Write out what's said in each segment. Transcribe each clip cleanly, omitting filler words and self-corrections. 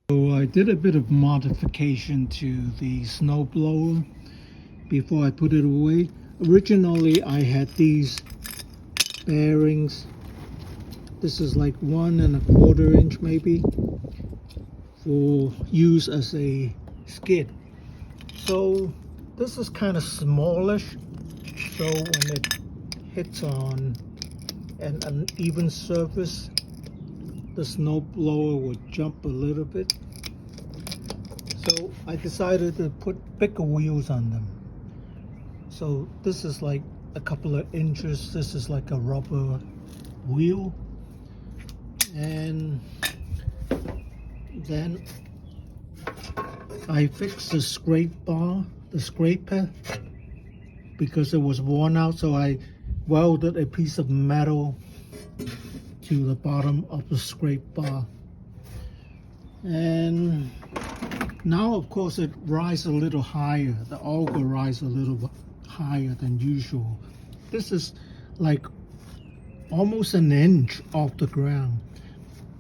So I did a bit of modification to the snowblower before I put it away. Originally I had these bearings. This is like 1¼ inch maybe for use as a skid. So this is kind of smallish, so when it hits on an uneven surface, the snowblower would jump a little bit. So I decided to put bigger wheels on them. So this is like a couple of inches. This is like a rubber wheel. And then I fixed the scraper, because it was worn out. So I welded a piece of metal to the bottom of the scrape bar. And now of course it rises a little higher. The auger rises a little bit higher than usual. This is like almost an inch off the ground.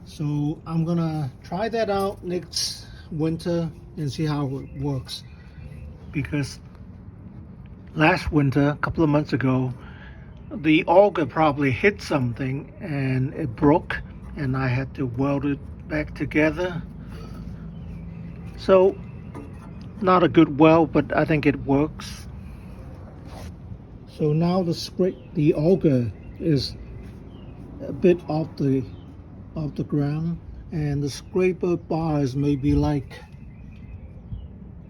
So I'm gonna try that out next winter and see how it works. Because last winter, a couple of months ago, the auger probably hit something and it broke, and I had to weld it back together. So not a good weld, but I think it works. So now the auger is a bit off the ground, and the scraper bar is maybe like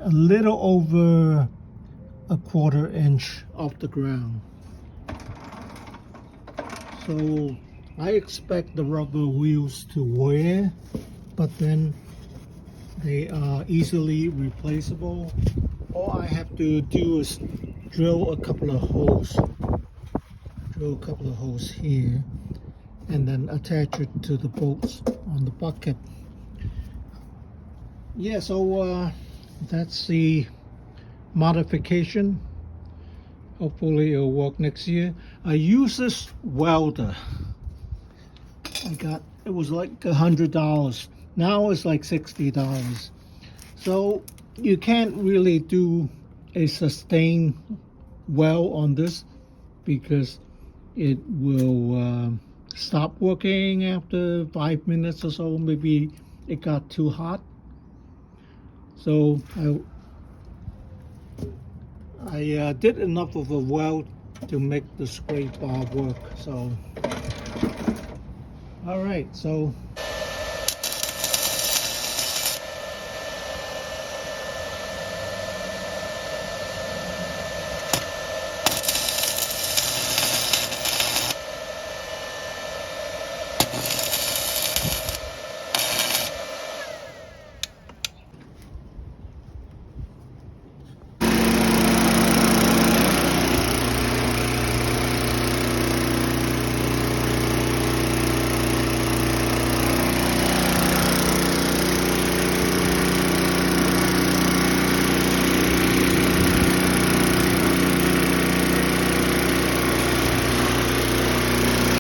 a little over ¼ inch off the ground. So I expect the rubber wheels to wear, but then they are easily replaceable. All I have to do is drill a couple of holes here, and then attach it to the bolts on the bucket. Yeah, so that's the modification. Hopefully it'll work next year. I use this welder. It was like $100. Now it's like $60. So you can't really do a sustained weld on this, because it will stop working after 5 minutes or so. Maybe it got too hot. So I did enough of a weld to make the scrape bar work. So all right, so